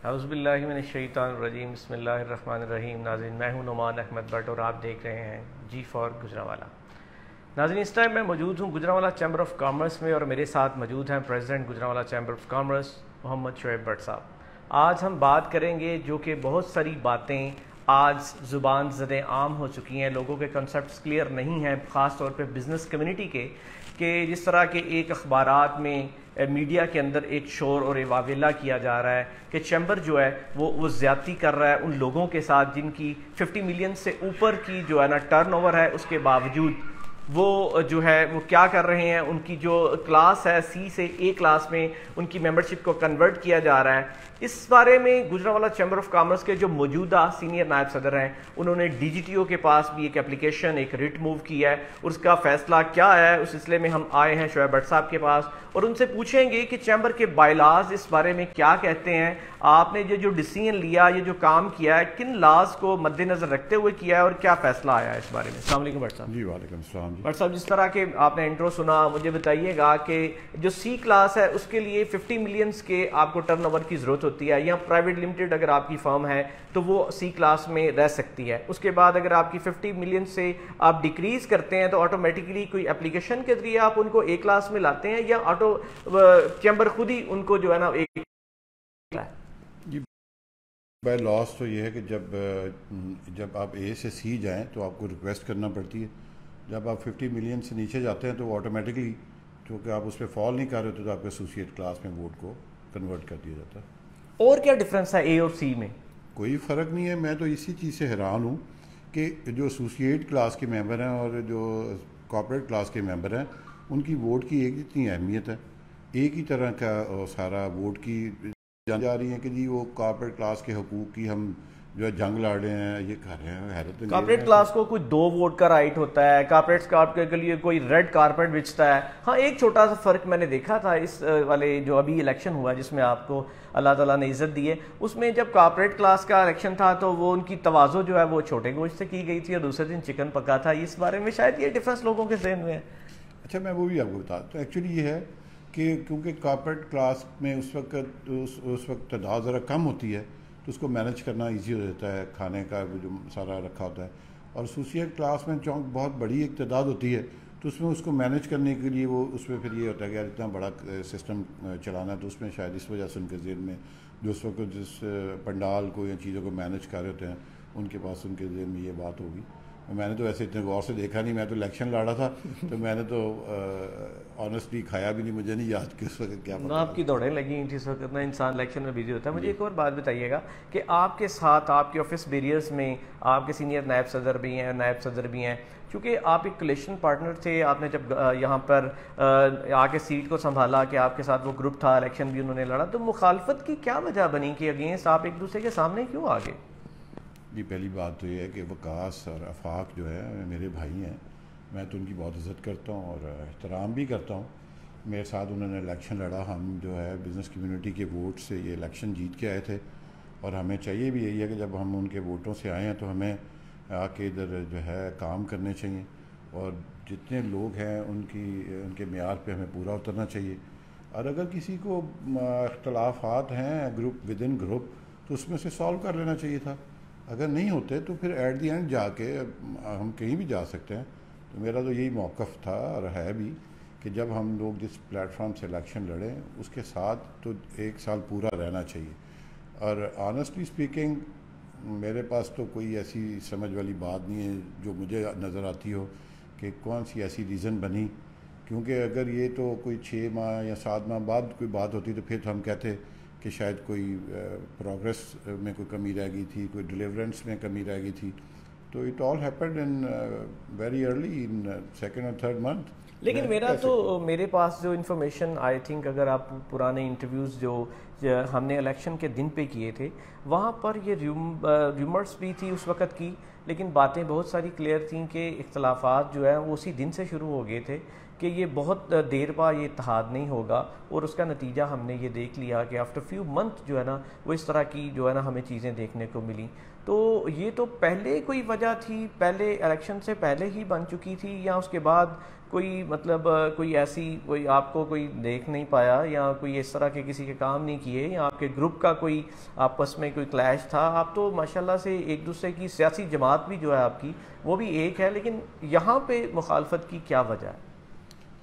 اعوذ باللہ من الشیطان الرجیم، بسم اللہ الرحمن الرحیم۔ ناظرین، میں ہوں نعمان احمد بٹ اور آپ دیکھ رہے ہیں جی فار گجرانوالہ۔ ناظرین، اس ٹائم میں موجود ہوں گجرانوالہ چیمبر آف کامرس میں اور میرے ساتھ موجود ہیں president Gujranwala chamber of commerce Muhammad Shoaib but صاحب۔ آج ہم بات کریں گے جو کہ بہت ساری باتیں آج زبان زد عام ہو چکی ہیں، لوگوں کے کنسیپٹس کلیئر نہیں ہیں، خاص طور پہ بزنس کمیونٹی کے، کہ جس طرح کے ایک اخبارات میں میڈیا کے اندر ایک شور اور واویلا کیا جا رہا ہے کہ چیمبر جو ہے وہ زیادتی کر رہا ہے ان لوگوں کے ساتھ جن کی 50 ملین سے اوپر کی جو ہے نا ٹرن اوور ہے، اس کے باوجود وہ جو ہے وہ کیا کر رہے ہیں، ان کی جو کلاس ہے سی سے اے کلاس میں ان کی ممبرشپ کو کنورٹ کیا جا رہا ہے۔ اس بارے میں گجرانوالہ چیمبر آف کامرس کے جو موجودہ سینئر نائب صدر ہیں انہوں نے ڈی جی ٹی او کے پاس بھی ایک اپلیکیشن، ایک ریٹ موو کیا ہے، اور اس کا فیصلہ کیا ہے اس سلسلے میں ہم آئے ہیں شعیب بٹ صاحب کے پاس اور ان سے پوچھیں گے کہ چیمبر کے بائی لاز اس بارے میں کیا کہتے ہیں، آپ نے یہ جو ڈیسیژن لیا، یہ جو کام کیا ہے، کن لاز کو مد نظر رکھتے ہوئے کیا ہے اور کیا فیصلہ آیا ہے اس بارے میں۔ السلام علیکم بٹ صاحب۔ جی وعلیکم السلام۔ بٹ صاحب، جس طرح کہ آپ نے انٹرو سنا، مجھے بتائیے گا کہ جو سی کلاس ہے اس کے لیے 50 ملینز کے آپ کو ٹرن اوور کی ضرورت ہوتی ہے، یا پرائیویٹ لمیٹڈ اگر آپ کی فرم ہے تو وہ سی کلاس میں رہ سکتی ہے۔ اس کے بعد اگر آپ کی 50 ملین سے آپ ڈیکریز کرتے ہیں تو آٹومیٹکلی کوئی اپلیکیشن کے ذریعے آپ ان کو اے کلاس میں لاتے ہیں، یا آٹو چیمبر خود ہی ان کو جو ہے نا ایک جی بائی لاس تو یہ ہے کہ جب آپ اے سے سی جائیں تو آپ کو ریکویسٹ کرنا پڑتی ہے، جب آپ 50 ملین سے نیچے جاتے ہیں تو آٹومیٹکلی چونکہ آپ اس پہ فال نہیں کر رہے تو آپ کے ایسوسیٹ کلاس میں ووٹ کو کنورٹ کر دیا جاتا ہے۔ اور کیا ڈفرنس ہے اے اور سی میں؟ کوئی فرق نہیں ہے، میں تو اسی چیز سے حیران ہوں کہ جو ایسوسیٹ کلاس کے ممبر ہیں اور جو کارپوریٹ کلاس کے ممبر ہیں ان کی ووٹ کی ایک اتنی اہمیت ہے، ایک ہی طرح کا سارا ووٹ کی جا رہی ہیں کہ جی وہ کارپوریٹ کلاس کے حقوق کی ہم جو ہے جنگ لڑ رہے ہیں، یہ کر رہے ہیں۔ حیرت کارپوریٹ کلاس کو کوئی 2 ووٹ کا رائٹ ہوتا ہے، کارپوریٹ کارپ کے لیے کوئی ریڈ کارپیٹ بچتا ہے۔ ہاں، ایک چھوٹا سا فرق میں نے دیکھا تھا اس والے جو ابھی الیکشن ہوا جس میں آپ کو اللہ تعالیٰ نے عزت دی ہے، اس میں جب کارپوریٹ کلاس کا الیکشن تھا تو وہ ان کی توازو جو ہے وہ چھوٹے گوشت سے کی گئی تھی اور دوسرے دن چکن پکا تھا۔ اس بارے میں شاید یہ ڈفرنس لوگوں کے ذہن میں ہے۔ اچھا، میں وہ بھی آپ کو بتا تو ایکچولی یہ ہے کہ کیونکہ کارپوریٹ کلاس میں اس وقت تعداد ذرا کم ہوتی ہے تو اس کو مینیج کرنا ایزی ہو جاتا ہے، کھانے کا جو سارا رکھا ہوتا ہے، اور ایسوسیٹ کلاس میں چونک بہت بڑی ایک تعداد ہوتی ہے تو اس میں اس کو مینیج کرنے کے لیے وہ اس میں پھر یہ ہوتا ہے کہ یار اتنا بڑا سسٹم چلانا ہے، تو اس میں شاید اس وجہ سے ان کے ذہن میں جو اس وقت جس پنڈال کو یا چیزوں کو مینیج کر رہے ہوتے ہیں ان کے پاس ان کے ذہن میں یہ بات ہوگی۔ میں نے تو ایسے اتنے غور سے دیکھا نہیں، میں تو الیکشن لڑا تھا تو میں نے تو آنیسٹلی کھایا بھی نہیں، مجھے نہیں یاد کہ اس وقت کیا پتا۔ آپ کی دوڑیں لگیں جس وقت نا انسان الیکشن میں بزی ہوتا ہے۔ مجھے ایک اور بات بتائیے گا کہ آپ کے ساتھ آپ کے آفس بیریئرز میں آپ کے سینئر نائب صدر بھی ہیں، نائب صدر بھی ہیں، چونکہ آپ ایک کولیشن پارٹنر تھے، آپ نے جب یہاں پر آ کے سیٹ کو سنبھالا کہ آپ کے ساتھ وہ گروپ تھا، الیکشن بھی انہوں نے لڑا، تو مخالفت کی کیا وجہ بنی کہ اگینسٹ آپ ایک دوسرے کے سامنے کیوں آ گئے؟ جی پہلی بات تو یہ ہے کہ وقاص اور آفاق جو ہے میرے بھائی ہیں، میں تو ان کی بہت عزت کرتا ہوں اور احترام بھی کرتا ہوں۔ میرے ساتھ انہوں نے الیکشن لڑا، ہم جو ہے بزنس کمیونٹی کے ووٹ سے یہ الیکشن جیت کے آئے تھے، اور ہمیں چاہیے بھی یہی ہے کہ جب ہم ان کے ووٹوں سے آئے ہیں تو ہمیں آ کے ادھر جو ہے کام کرنے چاہیے، اور جتنے لوگ ہیں ان کے معیار پہ ہمیں پورا اترنا چاہیے، اور اگر کسی کو اختلافات ہیں گروپ ود ان گروپ تو اس میں سے سالو کر لینا چاہیے تھا، اگر نہیں ہوتے تو پھر ایٹ دی اینڈ جا کے ہم کہیں بھی جا سکتے ہیں۔ تو میرا تو یہی موقف تھا اور ہے بھی کہ جب ہم لوگ جس پلیٹ فارم سے الیکشن لڑیں اس کے ساتھ تو 1 سال پورا رہنا چاہیے، اور آنیسٹلی اسپیکنگ میرے پاس تو کوئی ایسی سمجھ والی بات نہیں ہے جو مجھے نظر آتی ہو کہ کون سی ایسی ریزن بنی، کیونکہ اگر یہ تو کوئی 6 ماہ یا 7 ماہ بعد کوئی بات ہوتی تو پھر تو ہم کہتے کہ شاید کوئی پروگریس میں کوئی کمی رہ گئی تھی، کوئی ڈیلیورنس میں کمی رہ گئی تھی، تو it all happened in very early in 2nd اور 3rd منتھ۔ لیکن میرے پاس جو انفارمیشن آئی تھنک اگر آپ پرانے انٹرویوز جو ہم نے الیکشن کے دن پہ کیے تھے وہاں پر یہ ریومرز بھی تھی اس وقت کی، لیکن باتیں بہت ساری کلیئر تھیں کہ اختلافات جو ہیں وہ اسی دن سے شروع ہو گئے تھے کہ یہ بہت دیر بعد یہ اتحاد نہیں ہوگا، اور اس کا نتیجہ ہم نے یہ دیکھ لیا کہ آفٹر فیو منتھ جو ہے نا وہ اس طرح کی جو ہے نا ہمیں چیزیں دیکھنے کو ملی. تو یہ تو پہلے کوئی وجہ تھی، پہلے الیکشن سے پہلے ہی بن چکی تھی، یا اس کے بعد کوئی مطلب کوئی ایسی کوئی آپ کو کوئی دیکھ نہیں پایا، یا کوئی اس طرح کے کسی کے کام نہیں کیے، یا آپ کے گروپ کا کوئی آپس میں کوئی کلیش تھا؟ آپ تو ماشاءاللہ سے ایک دوسرے کی سیاسی جماعت بھی جو ہے آپ کی وہ بھی ایک ہے، لیکن یہاں پہ مخالفت کی کیا وجہ ہے؟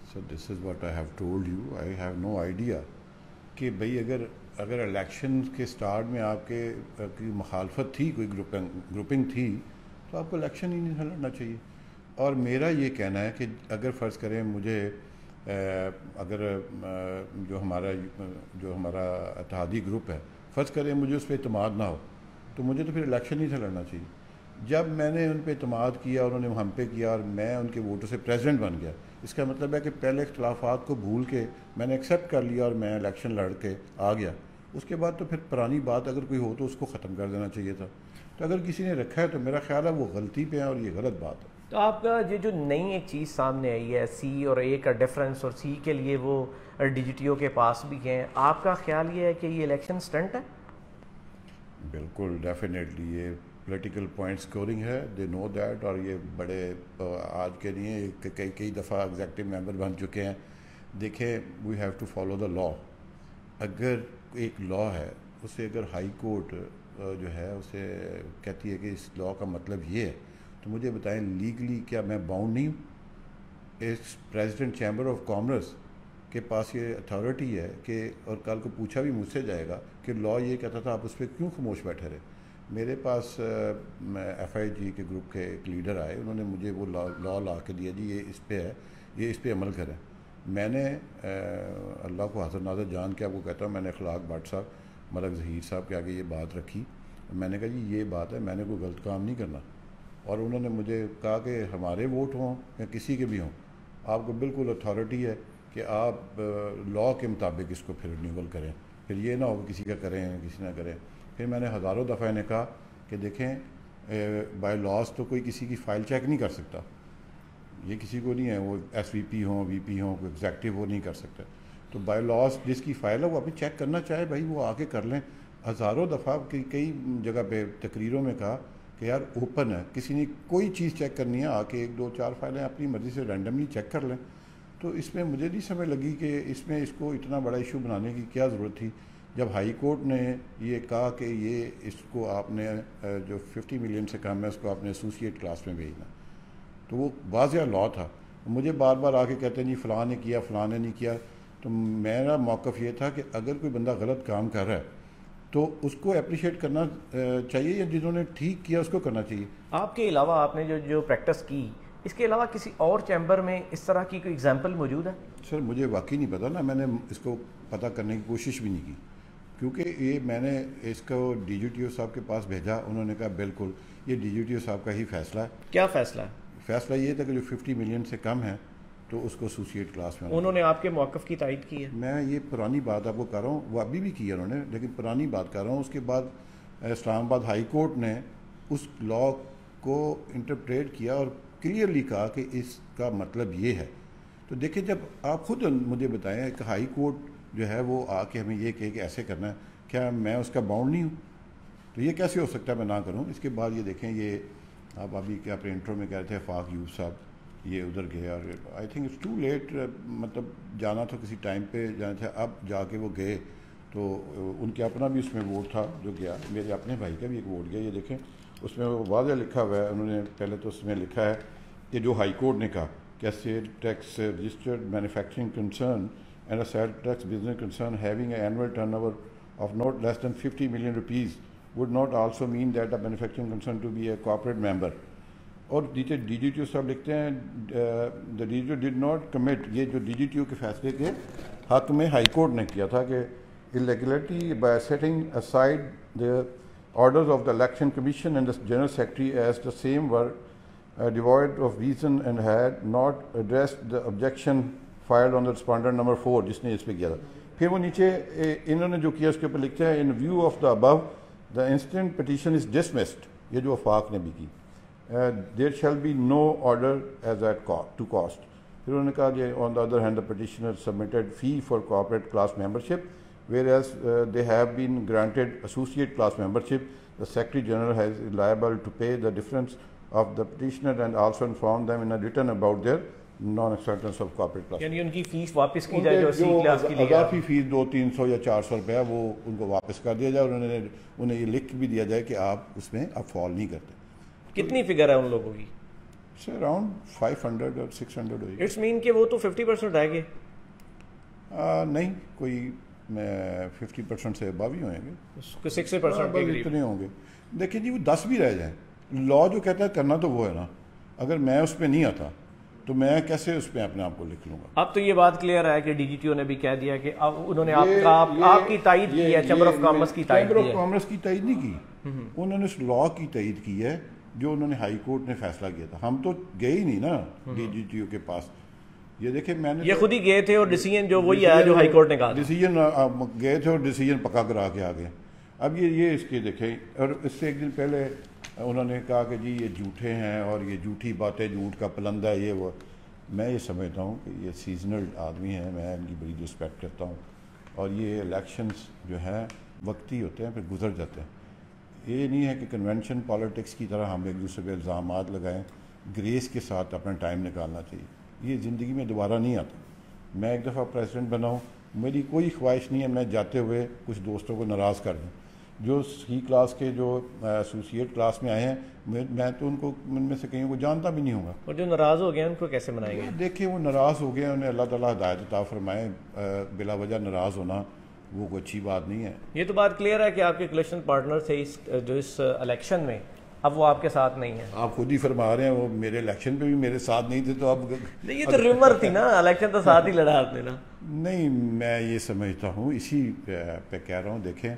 So this is what I have told you. I have no idea کہ بھئی اگر الیکشن کے سٹارٹ میں آپ کے کی مخالفت تھی، کوئی گروپنگ تھی، تو آپ کو الیکشن ہی نہیں لڑنا چاہیے. اور میرا یہ کہنا ہے کہ اگر فرض کریں مجھے اگر جو ہمارا اتحادی گروپ ہے، فرض کریں مجھے اس پہ اعتماد نہ ہو، تو مجھے تو پھر الیکشن ہی سے لڑنا چاہیے. جب میں نے ان پہ اعتماد کیا، انہوں نے ہم پہ کیا، اور میں ان کے ووٹوں سے پریزیڈنٹ بن گیا، اس کا مطلب ہے کہ پہلے اختلافات کو بھول کے میں نے ایکسیپٹ کر لیا اور میں الیکشن لڑ کے آ گیا. اس کے بعد تو پھر پرانی بات اگر کوئی ہو تو اس کو ختم کر دینا چاہیے تھا. تو اگر کسی نے رکھا ہے تو میرا خیال ہے وہ غلطی پہ ہے اور یہ غلط بات ہے. تو آپ کا یہ جو نئی ایک چیز سامنے آئی ہے، سی اور اے کا ڈفرینس، اور سی کے لیے وہ ڈی جی ٹی او کے پاس بھی ہیں، آپ کا خیال یہ ہے کہ یہ الیکشن سٹنٹ ہے؟ بالکل ڈیفینیٹلی یہ پولیٹیکل پوائنٹ اسکورنگ ہے، دے نو دیٹ. اور یہ بڑے آج کے لیے کئی دفعہ ایگزیکٹو ممبر بن چکے ہیں. دیکھیں، we have to follow the law. اگر ایک لا ہے، اسے اگر ہائی کورٹ جو ہے اسے کہتی ہے کہ اس لا کا مطلب یہ ہے، تو مجھے بتائیں لیگلی کیا میں باؤنڈ نہیں ہوں؟ اس پریزیڈنٹ چیمبر آف کامرس کے پاس یہ اتھارٹی ہے کہ، اور کل کو پوچھا بھی مجھ سے جائے گا کہ لا یہ کہتا تھا، آپ اس پہ کیوں خاموش بیٹھے رہے؟ میرے پاس ایف آئی جی کے گروپ کے ایک لیڈر آئے، انہوں نے مجھے وہ لا کے دیا، جی یہ اس پہ ہے، یہ اس پہ عمل کریں. میں نے اللہ کو حاضر ناظر جان کے آپ کو کہتا ہوں، میں نے اخلاق بٹ صاحب، ملک ظہیر صاحب کے آگے یہ بات رکھی. میں نے کہا جی یہ بات ہے، میں نے کوئی غلط کام نہیں کرنا. اور انہوں نے مجھے کہا کہ ہمارے ووٹ ہوں یا کسی کے بھی ہوں، آپ کو بالکل اتھارٹی ہے کہ آپ لا کے مطابق اس کو پھر رینیول کریں، پھر یہ نہ ہو کہ کسی کا کریں کسی نہ کریں. پھر میں نے ہزاروں دفعہ نے کہا کہ دیکھیں، بائی لاس تو کوئی کسی کی فائل چیک نہیں کر سکتا. یہ کسی کو نہیں ہے، وہ ایس وی پی ہوں، وی پی ہوں، کوئی ایگزیکٹو وہ نہیں کر سکتا. تو بائی لاس جس کی فائل ہے وہ ابھی چیک کرنا چاہے بھائی وہ آ کے کر لیں. ہزاروں دفعہ کئی جگہ پہ تقریروں میں کہا کہ یار اوپن ہے، کسی نے کوئی چیز چیک کرنی ہے آ کے 1 2 4 فائلیں اپنی مرضی سے رینڈملی چیک کر لیں. تو اس میں مجھے نہیں سمجھ لگی کہ اس میں اس کو اتنا بڑا ایشو بنانے کی کیا ضرورت تھی. جب ہائی کورٹ نے یہ کہا کہ یہ اس کو آپ نے جو 50 ملین سے کم ہے اس کو آپ نے ایسوسیٹ کلاس میں بھیجنا، تو وہ واضح لا تھا. مجھے بار بار آ کے کہتے ہیں جی فلاں نے کیا، فلاں نے نہیں کیا. تو میرا موقف یہ تھا کہ اگر کوئی بندہ غلط کام کر رہا ہے تو اس کو اپریشیٹ کرنا چاہیے، یا جنہوں نے ٹھیک کیا اس کو کرنا چاہیے. آپ کے علاوہ آپ نے جو پریکٹس کی، اس کے علاوہ کسی اور چیمبر میں اس طرح کی کوئی ایگزامپل موجود ہے؟ سر مجھے واقعی نہیں پتا نا، میں نے اس کو پتہ کرنے کی کوشش بھی نہیں کی، کیونکہ یہ میں نے اس کو ڈی جی ٹی او صاحب کے پاس بھیجا. انہوں نے کہا بالکل یہ ڈی جی ٹی او صاحب کا ہی فیصلہ ہے. کیا فیصلہ ہے؟ فیصلہ یہ تھا کہ جو 50 ملین سے کم ہے تو اس کو ایسوسیٹ کلاس میں. انہوں نے آپ کے موقف کی تائید کی ہے؟ میں یہ پرانی بات آپ کو کر رہا ہوں، وہ ابھی بھی کی ہے انہوں نے، لیکن پرانی بات کر رہا ہوں. اس کے بعد اسلام آباد ہائی کورٹ نے اس لا کو انٹرپریٹ کیا اور کلیئرلی کہا کہ اس کا مطلب یہ ہے. تو دیکھیں، جب آپ خود مجھے بتائیں کہ ہائی کورٹ جو ہے وہ آ کے ہمیں یہ کہے کہ ایسے کرنا ہے، کیا میں اس کا باؤنڈ نہیں ہوں؟ تو یہ کیسے ہو سکتا ہے میں نہ کروں؟ اس کے بعد یہ دیکھیں، یہ آپ ابھی کیا اپنے انٹرو میں کہہ رہے تھے فاق یوسف صاحب یہ ادھر گئے، اور I think it's too late, مطلب جانا تھا کسی ٹائم پہ جانا تھا. اب جا کے وہ گئے تو ان کے اپنا بھی اس میں ووٹ تھا جو گیا، میرے اپنے بھائی کا بھی ایک ووٹ گیا. یہ دیکھیں اس میں واضح لکھا ہوا ہے، انہوں نے پہلے تو اس میں لکھا ہے کہ جو ہائی کورٹ نے کہا کہ sale tax registered manufacturing concern and a sale tax business concern having a annual turnover of not less than 50 million rupees would not also mean that a manufacturing concern to be a corporate member. اور نیچے D G T O صاحب لکھتے ہیں the DGTO did not commit، یہ جو D G T O کے فیصلے کے حق میں ہائی کورٹ نے کیا تھا کہ illegality by setting aside the orders of the election commission and the general secretary as the same were devoid of reason and had not addressed the objection filed on the respondent number 4 جس نے اس پہ کیا تھا. پھر وہ نیچے انہوں نے جو کیا اس کے اوپر لکھتے ہیں in view of the above the instant petition is dismissed، یہ جو وفاق نے بھی کی. There shall be no order as at to cost. پھر انہوں نے کہا کہ on the other hand the petitioner submitted fee for corporate class membership whereas they have been granted associate class membership. The Secretary General is liable to pay the difference of the petitioner and also inform them in a written about their non-acceptance of corporate class. یعنی ان کی face واپس کی جائے جو سی class کی لی اضافی face 200-300 یا 400 روپیہ وہ ان کو واپس کر دیا جائے, اور انہیں یہ لکھ بھی دیا جائے کہ آپ اس میں اب فال نہیں کرتے. کتنی فگر ہے ان لوگوں کی؟ اراؤنڈ 500 اور 600 ہوئی. اٹس مین کہ وہ تو 50% رہ گئے. نہیں, کوئی 50% سے ابو ہی ہوئیں گے, 60% اتنے ہوں گے. دیکھیں جی, وہ 10 بھی رہ جائیں, لا جو کہتا ہے کرنا تو وہ ہے نا. اگر میں اس پہ نہیں آتا تو میں کیسے اس پہ اپنے آپ کو لکھ لوں گا. اب تو یہ بات کلیئر ہے کہ ڈی جی ٹی او نے بھی کہہ دیا کہ اب انہوں نے آپ کی تائید کی ہے, چیمبر آف کامرس کی تائید کی ہے. چیمبر آف کامرس کی تائید نہیں کی, انہوں نے اس لا کی تائید کی ہے جو انہوں نے ہائی کورٹ نے فیصلہ کیا تھا. ہم تو گئے ہی نہیں نا ڈی جی ٹی او کے پاس. یہ دیکھیں میں نے یہ خود ہی گئے تھے اور ڈیسیجن جو وہی آیا جو ہائی کورٹ نے کہا, ڈیسیجن گئے تھے اور ڈیسیجن پکا کرا کے آ گئے. اب یہ اس کے دیکھیں, اور اس سے ایک دن پہلے انہوں نے کہا کہ جی یہ جھوٹے ہیں اور یہ جھوٹی باتیں, جھوٹ کا پلندہ ہے یہ وہ. میں یہ سمجھتا ہوں کہ یہ سیزنل آدمی ہیں, میں ان کی بڑی رسپیکٹ کرتا ہوں, اور یہ الیکشنز جو ہیں وقتی ہوتے ہیں, پھر گزر جاتے ہیں. یہ نہیں ہے کہ کنونشن پالیٹکس کی طرح ہم ایک دوسرے پہ الزامات لگائیں. گریس کے ساتھ اپنا ٹائم نکالنا چاہیے. یہ زندگی میں دوبارہ نہیں آتا. میں ایک دفعہ پریزیڈنٹ بنا ہوں, میری کوئی خواہش نہیں ہے میں جاتے ہوئے کچھ دوستوں کو ناراض کر دوں. جو سی کلاس کے جو ایسوسیٹ کلاس میں آئے ہیں, میں تو ان کو ان میں سے کہیں کو جانتا بھی نہیں ہوں گا. اور جو ناراض ہو گئے ان کو کیسے منائیں گے؟ دیکھیں وہ ناراض ہو گئے, انہیں اللہ تعالیٰ ہدایت عطا فرمائے. بلا وجہ ناراض ہونا وہ کوئی اچھی بات نہیں ہے. یہ تو بات کلیئر ہے کہ آپ کے کلیکشن پارٹنر تھے اس الیکشن میں, اب وہ آپ کے ساتھ نہیں ہیں. آپ خود ہی فرما رہے ہیں وہ میرے الیکشن پہ بھی میرے ساتھ نہیں تھے, تو اب نہیں, یہ تو ریومر تھی نا, الیکشن تو ساتھ ہی لڑا آپ نے نا. نہیں, میں یہ سمجھتا ہوں, اسی پہ کہہ رہا ہوں. دیکھیں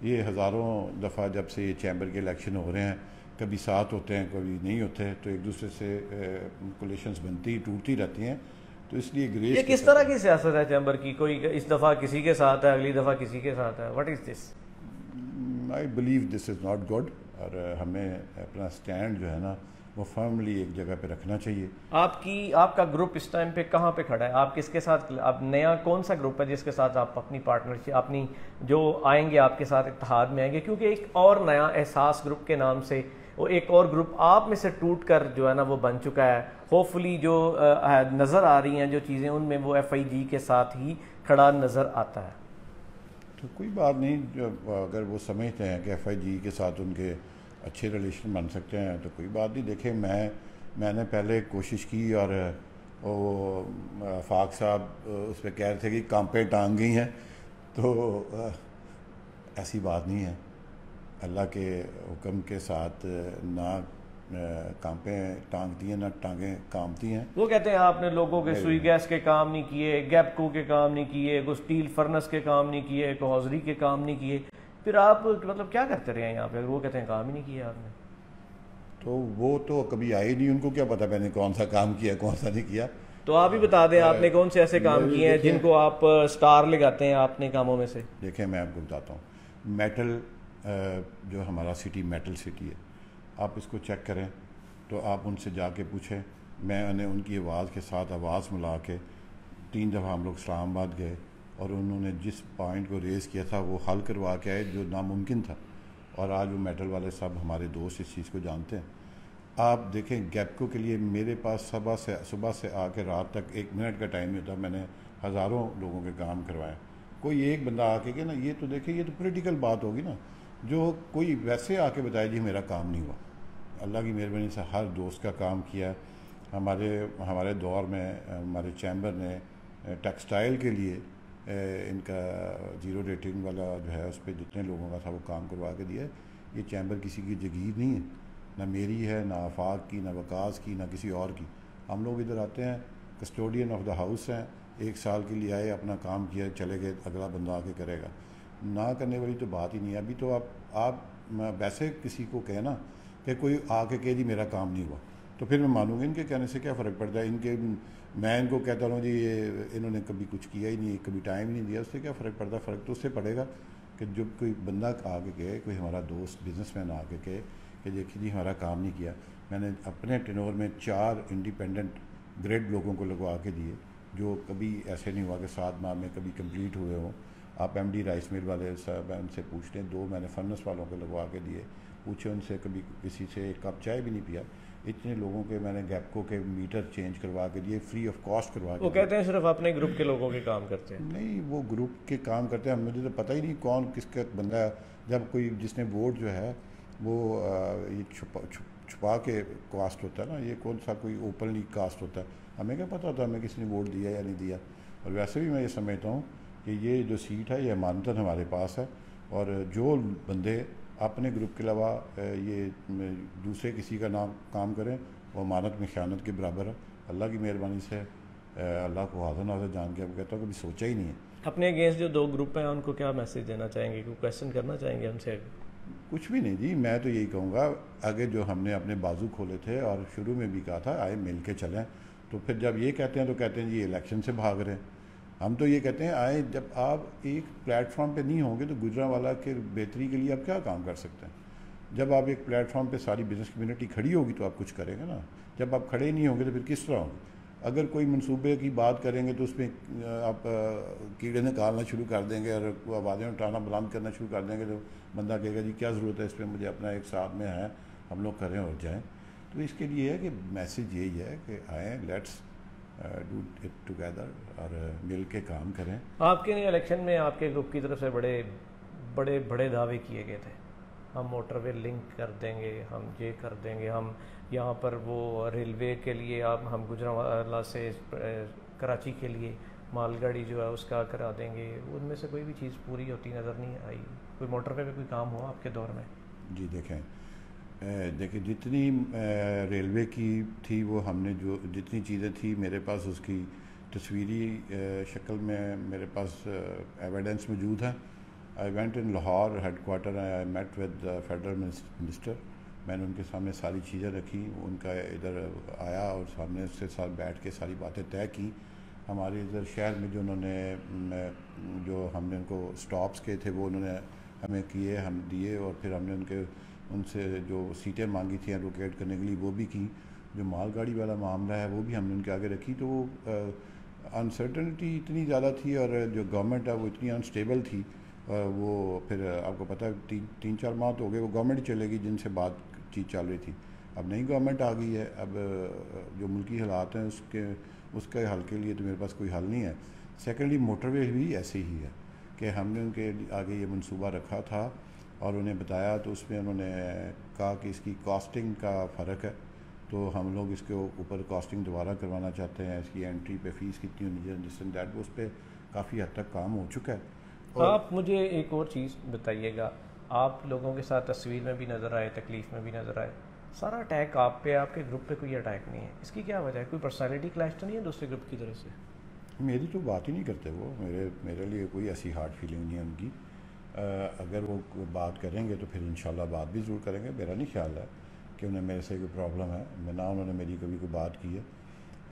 یہ ہزاروں دفعہ جب سے یہ چیمبر کے الیکشن ہو رہے ہیں, کبھی ساتھ ہوتے ہیں کبھی نہیں ہوتے, تو ایک دوسرے سے کولیشنز بنتی ٹوٹتی رہتی ہیں. تو اس لیے گریس, یہ کس طرح کی سیاست ہے چیمبر کی؟ کوئی اس دفعہ کسی کے ساتھ ہے, اگلی دفعہ کسی کے ساتھ ہے, what is this? I believe this is not good. اور ہمیں اپنا سٹینڈ جو ہے نا وہ فرملی ایک جگہ پہ رکھنا چاہیے. آپ کا گروپ اس ٹائم پہ کہاں پہ کھڑا ہے؟ آپ کس کے ساتھ, اب نیا کون سا گروپ ہے جس کے ساتھ آپ اپنی پارٹنرشپ, اپنی جو آئیں گے آپ کے ساتھ اتحاد میں آئیں گے؟ کیونکہ ایک اور نیا احساس گروپ کے نام سے وہ ایک اور گروپ آپ میں سے ٹوٹ کر جو ہے نا وہ بن چکا ہے. ہوپ فلی جو نظر آ رہی ہیں جو چیزیں, ان میں وہ ایف آئی جی کے ساتھ ہی کھڑا نظر آتا ہے. تو کوئی بات نہیں, اگر وہ سمجھتے ہیں کہ ایف آئی جی کے ساتھ ان کے اچھے ریلیشن بن سکتے ہیں تو کوئی بات نہیں. دیکھیں میں نے پہلے کوشش کی, اور وہ فاق صاحب اس پہ کہہ رہے تھے کہ کانپیں ٹانگ گئی ہیں, تو ایسی بات نہیں ہے. اللہ کے حکم کے ساتھ نہ کانپیں ٹانگتی ہیں نہ ٹانگیں کامتی ہیں. وہ کہتے ہیں آپ نے لوگوں کے سوئی گیس کے کام نہیں کیے, گیپکو کے کام نہیں کیے, کو اسٹیل فرنس کے کام نہیں کیے, کو حوضری کے کام نہیں کیے. پھر آپ مطلب کیا کرتے رہے ہیں یہاں پہ؟ وہ کہتے ہیں کام ہی نہیں کیا آپ نے. تو وہ تو کبھی آئے نہیں, ان کو کیا پتا میں نے کون سا کام کیا کون سا نہیں کیا. تو آپ ہی بتا دیں آپ نے کون سے ایسے کام کیے ہیں جن کو آپ سٹار لگاتے ہیں اپنے کاموں میں سے. دیکھیں میں آپ کو بتاتا ہوں, میٹل جو ہمارا سٹی میٹل سٹی ہے, آپ اس کو چیک کریں تو آپ ان سے جا کے پوچھیں. میں نے ان کی آواز کے ساتھ آواز ملا کے 3 دفعہ ہم لوگ اسلام آباد گئے, اور انہوں نے جس پوائنٹ کو ریز کیا تھا وہ حل کروا کے آئے جو ناممکن تھا. اور آج وہ میٹل والے سب ہمارے دوست اس چیز کو جانتے ہیں. آپ دیکھیں گیپکو کے لیے میرے پاس صبح سے آ کے رات تک 1 منٹ کا ٹائم نہیں ہوتا. میں نے ہزاروں لوگوں کے کام کروائے. کوئی ایک بندہ آ کے کہ نا یہ تو دیکھیں یہ تو پولیٹیکل بات ہوگی نا, جو کوئی ویسے آ کے بتائے جی میرا کام نہیں ہوا. اللہ کی مہربانی سے ہر دوست کا کام کیا. ہمارے دور میں ہمارے چیمبر نے ٹیکسٹائل کے لیے ان کا 0 ریٹنگ والا جو ہے اس پہ جتنے لوگوں کا تھا وہ کام کروا کے دیا ہے. یہ چیمبر کسی کی جگیر نہیں ہے, نہ میری ہے, نہ آفاق کی, نہ وقاص کی, نہ کسی اور کی. ہم لوگ ادھر آتے ہیں, کسٹوڈین آف دا ہاؤس ہیں, 1 سال کے لیے آئے, اپنا کام کیا, چلے گئے, اگلا بندہ آ کے کرے گا. نہ کرنے والی تو بات ہی نہیں ہے. ابھی تو آپ ویسے کسی کو کہنا کہ کوئی آ کے کہے جی میرا کام نہیں ہوا, تو پھر میں مانوں گا. ان کے کہنے سے کیا فرق پڑتا ہے؟ میں ان کو کہتا ہوں جی انہوں نے کبھی کچھ کیا ہی نہیں, کبھی ٹائم ہی نہیں دیا, اس سے کیا فرق پڑتا ہے؟ فرق تو اس سے پڑے گا کہ جب کوئی بندہ آ کے کہے, کوئی ہمارا دوست بزنس مین آ کے کہے کہ دیکھیے جی ہمارا کام نہیں کیا. میں نے اپنے ٹینور میں 4 انڈیپینڈنٹ گریڈ لوگوں کو لگوا کے دیے جو کبھی ایسے نہیں ہوا کہ 7 ماہ میں کبھی کمپلیٹ ہوئے ہوں. آپ ایم ڈی رائس مل والے صاحب ان سے پوچھ لیں, 2 میں نے فرنس والوں کو لگوا کے دیے, پوچھے ان سے کبھی کسی سے ایک کپ چائے بھی نہیں پیا. اتنے لوگوں کے میں نے گیپکو کے میٹر چینج کروا کے دیے, فری آف کاسٹ کروا کے. وہ کہتے ہیں صرف اپنے گروپ کے لوگوں کے کام کرتے ہیں. نہیں, وہ گروپ کے کام کرتے ہیں, مجھے تو پتہ ہی نہیں کون کس کا بندہ ہے. جب کوئی جس نے ووٹ جو ہے وہ یہ چھپا کے کاسٹ ہوتا ہے نا, یہ کون سا کوئی اوپنلی کاسٹ ہوتا ہے, ہمیں کیا پتہ ہوتا ہے ہمیں کسی نے ووٹ دیا یا نہیں دیا. اور ویسے بھی میں یہ سمجھتا ہوں کہ یہ جو سیٹ ہے یہ امانتاً ہمارے پاس ہے, اور جو بندے اپنے گروپ کے علاوہ یہ دوسرے کسی کا نام کام کریں وہ امانت میں خیانت کے برابر ہے. اللہ کی مہربانی سے اللہ کو حاضر ناظر جان کے اب کہتا ہوں کبھی سوچا ہی نہیں ہے. اپنے اگینسٹ جو 2 گروپ ہیں ان کو کیا میسج دینا چاہیں گے, کوئی کویشچن کرنا چاہیں گے ان سے؟ کچھ بھی نہیں جی, میں تو یہی کہوں گا آگے جو ہم نے اپنے بازو کھولے تھے اور شروع میں بھی کہا تھا آئے مل کے چلیں, تو پھر جب یہ کہتے ہیں تو کہتے ہیں جی الیکشن سے بھاگ رہے ہیں. ہم تو یہ کہتے ہیں آئے, جب آپ ایک پلیٹ فارم پہ نہیں ہوں گے تو گجرانوالہ کے بہتری کے لیے آپ کیا کام کر سکتے ہیں. جب آپ ایک پلیٹ فارم پہ ساری بزنس کمیونٹی کھڑی ہوگی تو آپ کچھ کریں گے نا. جب آپ کھڑے نہیں ہوں گے تو پھر کس طرح ہوں گے. اگر کوئی منصوبے کی بات کریں گے تو اس میں آپ کیڑے نکالنا شروع کر دیں گے اور آوازیں اٹھانا بلند کرنا شروع کر دیں گے, تو بندہ کہے گا جی کیا ضرورت ہے اس پہ, مجھے اپنا ایک ساتھ میں ہے, ہم لوگ کریں اور جائیں. تو اس کے لیے ہے کہ میسج یہی ہے کہ آئیں, لیٹس ڈو اٹ ٹوگیدر اور مل کے کام کریں. آپ کے الیکشن میں آپ کے گروپ کی طرف سے بڑے دعوے کیے گئے تھے, ہم موٹر وے لنک کر دیں گے, ہم یہ کر دیں گے, ہم یہاں پر وہ ریلوے کے لیے ہم گجرانوالہ سے کراچی کے لیے مال گاڑی جو ہے اس کا کرا دیں گے. ان میں سے کوئی بھی چیز پوری ہوتی نظر نہیں آئی. کوئی موٹر وے پہ کوئی کام ہوا آپ کے دور میں؟ جی دیکھیں جتنی ریلوے کی تھی وہ ہم نے جو جتنی چیزیں تھیں میرے پاس اس کی تصویری شکل میں میرے پاس ایویڈنس موجود ہے. I went in Lahore headquarter, I met with federal minister. میں نے ان کے سامنے ساری چیزیں رکھی, ان کا ادھر آیا اور سامنے اس کے ساتھ بیٹھ کے ساری باتیں طے کی. ہمارے ادھر شہر میں جو انہوں نے جو ہم نے ان کو سٹاپس کیے تھے وہ انہوں نے ہمیں کیے, ہم دیے, اور پھر ہم نے ان سے جو سیٹیں مانگی تھیں لوکیٹ کرنے کے لیے وہ بھی کی. جو مال گاڑی والا معاملہ ہے وہ بھی ہم نے ان کے آگے رکھی. تو وہ انسرٹنٹی اتنی زیادہ تھی اور جو گورنمنٹ ہے وہ اتنی انسٹیبل تھی. وہ پھر آپ کو پتہ ہے 3-4 ماہ تو ہو گئے, وہ گورنمنٹ چلے گی جن سے بات چیز چل رہی تھی. اب نئی گورنمنٹ آ گئی ہے, اب جو ملکی حالات ہیں اس کے حل کے لیے تو میرے پاس کوئی حل نہیں ہے. سیکنڈلی موٹر وے بھی ایسے ہی ہے کہ ہم نے ان کے آگے یہ منصوبہ رکھا تھا اور انہیں بتایا, تو اس میں انہوں نے کہا کہ اس کی کاسٹنگ کا فرق ہے, تو ہم لوگ اس کے اوپر کاسٹنگ دوبارہ کروانا چاہتے ہیں, اس کی انٹری پہ فیس کتنی ہونی چاہیے, جس دیٹ اس پہ کافی حد تک کام ہو چکا ہے. آپ مجھے ایک اور چیز بتائیے گا, آپ لوگوں کے ساتھ تصویر میں بھی نظر آئے, تکلیف میں بھی نظر آئے, سارا اٹیک آپ پہ, آپ کے گروپ پہ کوئی اٹیک نہیں ہے, اس کی کیا وجہ ہے؟ کوئی پرسنالٹی کلیش تو نہیں ہے دوسرے گروپ کی طرف سے؟ میری تو بات ہی نہیں کرتے وہ, میرے لیے کوئی ایسی ہارڈ فیلنگ نہیں ہے ان کی. اگر وہ بات کریں گے تو پھر انشاءاللہ بات بھی ضرور کریں گے. میرا نہیں خیال ہے کہ انہیں میرے سے کوئی پرابلم ہے, نہ انہوں نے میری کبھی کوئی بات کی ہے.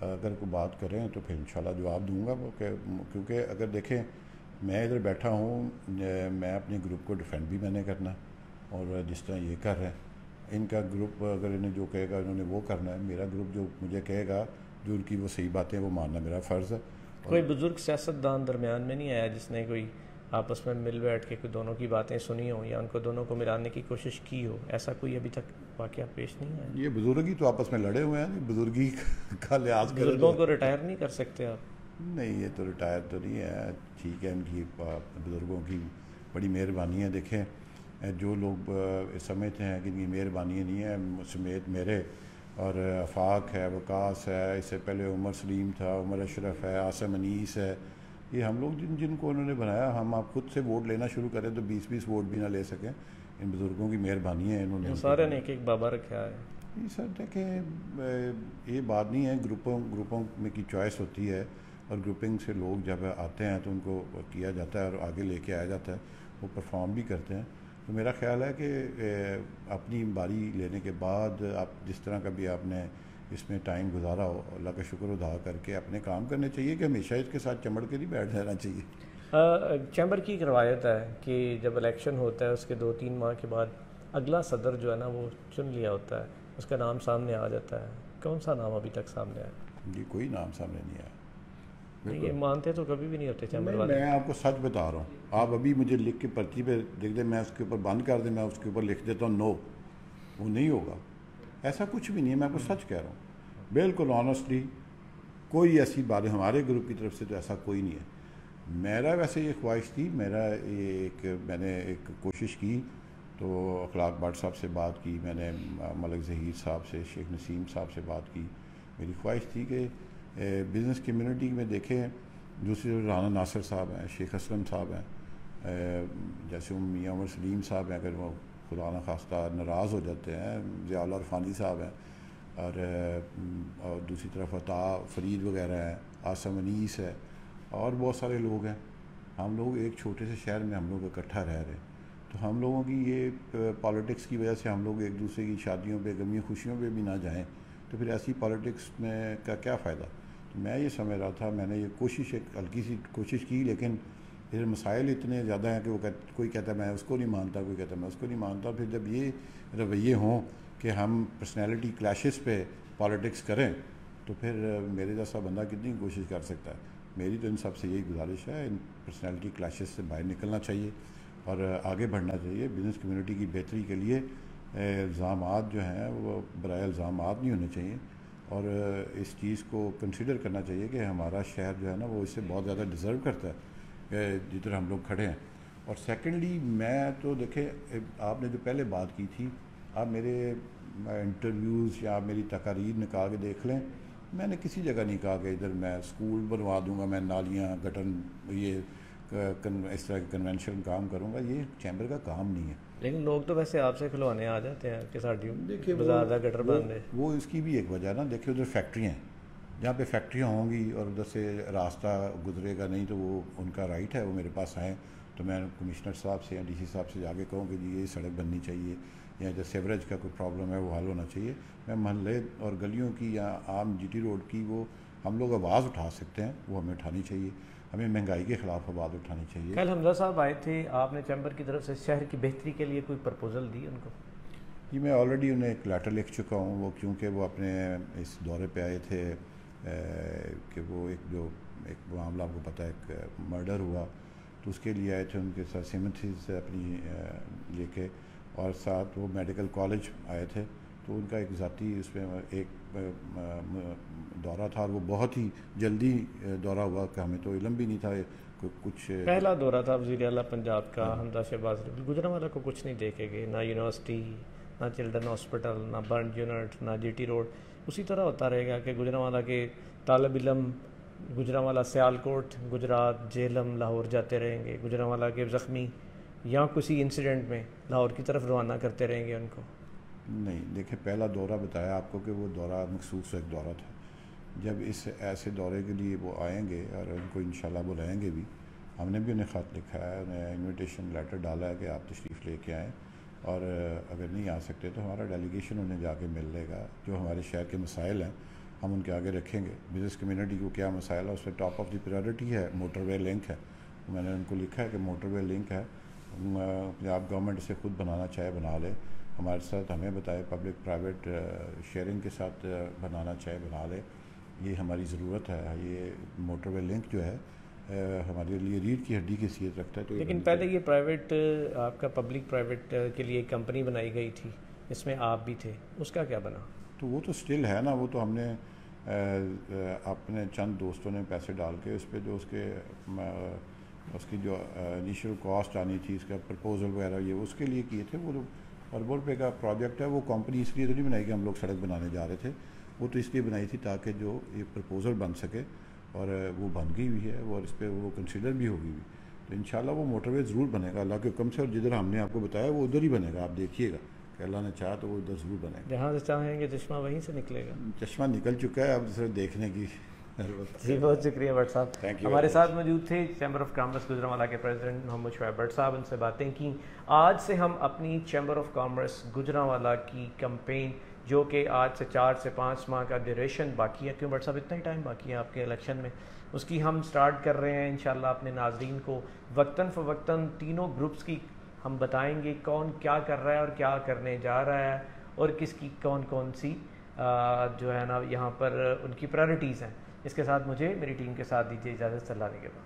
اگر کوئی بات کریں تو پھر انشاءاللہ جواب دوں گا, کیونکہ اگر دیکھیں میں ادھر بیٹھا ہوں, میں اپنے گروپ کو ڈیفینڈ بھی میں نے کرنا, اور جس طرح یہ کر رہے ہیں ان کا گروپ اگر انہیں جو کہے گا انہوں نے وہ کرنا ہے. میرا گروپ جو مجھے کہے گا جو ان کی وہ صحیح باتیں وہ ماننا میرا فرض ہے. کوئی بزرگ سیاستدان درمیان میں نہیں آیا جس نے کوئی آپس میں مل بیٹھ کے کوئی دونوں کی باتیں سنی ہوں یا ان کو دونوں کو ملانے کی کوشش کی ہو؟ ایسا کوئی ابھی تک واقعہ پیش نہیں ہے. یہ بزرگ ہی تو آپس میں لڑے ہوئے ہیں, بزرگی کا لحاظ کریں. بزرگوں کو ریٹائر نہیں کر سکتے آپ؟ نہیں, یہ تو ریٹائر تو نہیں ہے, ٹھیک ہے, ان کی بزرگوں کی بڑی مہربانی ہے. دیکھیں جو لوگ سمجھتے ہیں کہ ان کی مہربانی نہیں ہے, سمیت میرے اور آفاق ہے, وقاص ہے, اس سے پہلے عمر سلیم تھا, عمر اشرف ہے, عاصم انیس ہے, یہ ہم لوگ جن کو انہوں نے بنایا, ہم آپ خود سے ووٹ لینا شروع کریں تو 20-20 ووٹ بھی نہ لے سکیں. ان بزرگوں کی مہربانی ہے, انہوں نے سارے نے ایک بابا رکھا ہے. جی سر دیکھیں یہ بات نہیں ہے, گروپوں میں کی چوائس ہوتی ہے, اور گروپنگ سے لوگ جب آتے ہیں تو ان کو کیا جاتا ہے اور آگے لے کے آیا جاتا ہے, وہ پرفارم بھی کرتے ہیں. تو میرا خیال ہے کہ اپنی باری لینے کے بعد آپ جس طرح کا بھی آپ نے اس میں ٹائم گزارا ہو, اللہ کا شکر ادا کر کے اپنے کام کرنے چاہیے, کہ ہمیشہ اس کے ساتھ چمڑ کے نہیں بیٹھ جانا چاہیے. چیمبر کی ایک روایت ہے کہ جب الیکشن ہوتا ہے اس کے 2-3 ماہ کے بعد اگلا صدر جو ہے نا وہ چن لیا ہوتا ہے, اس کا نام سامنے آ جاتا ہے. کون سا نام ابھی تک سامنے آیا؟ جی کوئی نام سامنے نہیں آیا. یہ مانتے تو کبھی بھی نہیں ہوتے چیمبر والے. میں آپ کو سچ بتا رہا ہوں, آپ ابھی مجھے لکھ کے پرچی پہ لکھ دیں, میں اس کے اوپر بند کر دیں, میں اس کے اوپر لکھ دیتا ہوں نو, وہ نہیں ہوگا. ایسا کچھ بھی نہیں ہے, میں آپ کو سچ کہہ رہا ہوں بالکل آنیسٹلی. کوئی ایسی بات ہمارے گروپ کی طرف سے تو ایسا کوئی نہیں ہے. میرا ویسے یہ خواہش تھی, میں نے ایک کوشش کی, تو اخلاق بٹ صاحب سے بات کی, میں نے ملک ظہیر صاحب سے, شیخ نسیم صاحب سے بات کی. میری خواہش تھی کہ بزنس کمیونٹی میں دیکھیں, دوسرے رانا ناصر صاحب ہیں, شیخ اسلم صاحب ہیں, جیسے میاں عمر سلیم صاحب ہیں, اگر وہ خدا نخواستہ ناراض ہو جاتے ہیں, ضیاء اللہ عرفانی صاحب ہیں, اور دوسری طرف عطا فرید وغیرہ ہیں, عاصم انیس ہے, اور بہت سارے لوگ ہیں. ہم لوگ ایک چھوٹے سے شہر میں ہم لوگ اکٹھا رہ رہے ہیں, تو ہم لوگوں کی یہ پالیٹکس کی وجہ سے ہم لوگ ایک دوسرے کی شادیوں پہ, غمیوں خوشیوں پہ بھی نہ جائیں, تو پھر ایسی پالیٹکس میں کا کیا فائدہ. تو میں یہ سمجھ رہا تھا, میں نے یہ کوشش, ایک ہلکی سی کوشش کی, لیکن پھر مسائل اتنے زیادہ ہیں کہ وہ کوئی کہتا ہے میں اس کو نہیں مانتا, کوئی کہتا ہے میں اس کو نہیں مانتا. پھر جب یہ رویے ہوں کہ ہم پرسنالٹی کلیشز پہ پالیٹکس کریں, تو پھر میرے جیسا بندہ کتنی کوشش کر سکتا ہے. میری تو ان سب سے یہی گزارش ہے, ان پرسنالٹی کلیشز سے باہر نکلنا چاہیے اور آگے بڑھنا چاہیے. بزنس کمیونٹی کی بہتری کے لیے الزامات جو ہیں وہ برائے الزامات نہیں ہونے چاہیے, اور اس چیز کو کنسیڈر کرنا چاہیے کہ ہمارا شہر جو ہے نا وہ اس سے بہت زیادہ ڈیزرو کرتا ہے جدھر ہم لوگ کھڑے ہیں. اور سیکنڈلی میں تو دیکھیں, آپ نے جو پہلے بات کی تھی, آپ میرے انٹرویوز یا میری تقاریر نکال کے دیکھ لیں, میں نے کسی جگہ نہیں کہا کہ ادھر میں اسکول بنوا دوں گا, میں نالیاں گٹر یہ اس طرح کے کنونشنل کام کروں گا. یہ چیمبر کا کام نہیں ہے. لیکن لوگ تو ویسے آپ سے کھلوانے آ جاتے ہیں کہ ساڑی بازار کا گٹر بند ہے. وہ اس کی بھی ایک وجہ نا, دیکھیں ادھر فیکٹریاں ہیں, جہاں پہ فیکٹریاں ہوں گی اور ادھر سے راستہ گزرے گا نہیں, تو وہ ان کا رائٹ ہے, وہ میرے پاس آئیں تو میں کمشنر صاحب سے یا ڈی سی صاحب سے جا کے کہوں کہ جی یہ سڑک بننی چاہیے, یا جو سیوریج کا کوئی پرابلم ہے وہ حل ہونا چاہیے. میں محلے اور گلیوں کی یا عام جی ٹی روڈ کی وہ ہم لوگ آواز اٹھا سکتے ہیں, وہ ہمیں اٹھانی چاہیے. ہمیں مہنگائی کے خلاف آواز اٹھانی چاہیے. کل حمزہ صاحب آئے تھے, آپ نے چیمبر کی طرف سے شہر کی بہتری کے لیے کوئی پرپوزل دی ان کو؟ جی میں آلریڈی انہیں ایک لیٹر لکھ چکا ہوں. وہ کیونکہ وہ اپنے اس دورے پہ آئے تھے کہ وہ ایک معاملہ آپ کو پتہ ہے, ایک مرڈر ہوا, تو اس کے لیے آئے تھے. ان کے ساتھ سیمنتھیز اپنی لے کے, اور ساتھ وہ میڈیکل کالج آئے تھے. تو ان کا ایک ذاتی اس میں ایک دورہ تھا, اور وہ بہت ہی جلدی دورہ ہوا کہ ہمیں تو علم بھی نہیں تھا. کچھ پہلا دورہ تھا وزیر اعلیٰ پنجاب کا حمزہ شہباز. گجرانوالہ کو کچھ نہیں دیکھے گے, نہ یونیورسٹی, نہ چلڈرن ہاسپٹل, نہ برنڈ یونٹ, نہ جی ٹی روڈ. اسی طرح ہوتا رہے گا کہ گجرانوالہ کے طالب علم گجرانوالہ سیالکوٹ, گجرات, جہلم, لاہور جاتے رہیں گے. گجرانوالہ کے زخمی یا کسی انسیڈنٹ میں لاہور کی طرف روانہ کرتے رہیں گے ان کو. نہیں دیکھیں, پہلا دورہ بتایا آپ کو کہ وہ دورہ مخصوص ایک دورہ تھا. جب اس ایسے دورے کے لیے وہ آئیں گے, اور ان کو انشاءاللہ بلائیں گے بھی, ہم نے بھی انہیں خط لکھا ہے, انہیں انویٹیشن لیٹر ڈالا ہے کہ آپ تشریف لے کے آئیں, اور اگر نہیں آ سکتے تو ہمارا ڈیلیگیشن انہیں جا کے مل لے گا. جو ہمارے شہر کے مسائل ہیں ہم ان کے آگے رکھیں گے. بزنس کمیونٹی کو کیا مسائل ہے, اس پہ ٹاپ آف دی پریورٹی ہے موٹر وے لنک ہے. میں نے ان کو لکھا ہے کہ موٹر وے لنک ہے, آپ گورنمنٹ سے خود بنانا چاہے بنا لے, ہمارے ساتھ ہمیں بتائے, پبلک پرائیویٹ شیئرنگ کے ساتھ بنانا چاہے بنا لے. یہ ہماری ضرورت ہے. یہ موٹر وے لنک جو ہے ہمارے لیے ریڑھ کی ہڈی کی حیثیت رکھتا ہے. تو لیکن پہلے یہ پرائیویٹ, آپ کا پبلک پرائیویٹ کے لیے ایک کمپنی بنائی گئی تھی, اس میں آپ بھی تھے, اس کا کیا بنا؟ تو وہ تو سٹل ہے نا. وہ تو ہم نے اپنے چند دوستوں نے پیسے ڈال کے اس پہ جو اس کی جو انیشیل کاسٹ آنی تھی, اس کا پرپوزل وغیرہ, یہ اس کے لیے کیے تھے. وہ اربوں روپے کا پروجیکٹ ہے. وہ کمپنی اس لیے تو نہیں بنائی کہ ہم لوگ سڑک بنانے جا رہے تھے, وہ تو اس لیے بنائی تھی تاکہ جو ایک پرپوزل بن سکے, اور وہ بن گئی ہوئی ہے, اور اس پہ وہ کنسیڈر بھی ہوگی بھی. تو انشاءاللہ وہ موٹر وے ضرور بنے گا اللہ کے حکم سے, اور جدھر ہم نے آپ کو بتایا وہ ادھر ہی بنے گا. آپ دیکھیے گا کہ اللہ نے چاہا تو وہ ادھر ضرور بنے گا. جہاں سے چاہیں گے چشمہ وہیں سے نکلے گا. چشمہ نکل چکا ہے, اب صرف دیکھنے کی. جی بہت شکریہ بٹ صاحب. ہمارے ساتھ موجود تھے چیمبر آف کامرس گجرانوالہ کے پریزیڈنٹ محمد شعیب بٹ صاحب. ان سے باتیں کی. آج سے ہم اپنی چیمبر آف کامرس گجرانوالہ کی کمپین, جو کہ آج سے 4 سے 5 ماہ کا ڈیوریشن باقی ہے, کیوں بٹ صاحب اتنا ہی ٹائم باقی ہے آپ کے الیکشن میں, اس کی ہم سٹارٹ کر رہے ہیں انشاءاللہ. اپنے ناظرین کو وقتاً فوقتاً تینوں گروپس کی ہم بتائیں گے کون کیا کر رہا ہے اور کیا کرنے جا رہا ہے, اور کس کی کون کون سی جو ہے نا یہاں پر ان کی پرائرٹیز ہیں. اس کے ساتھ مجھے میری ٹیم کے ساتھ دیجیے اجازت. اللہ نے کے بعد.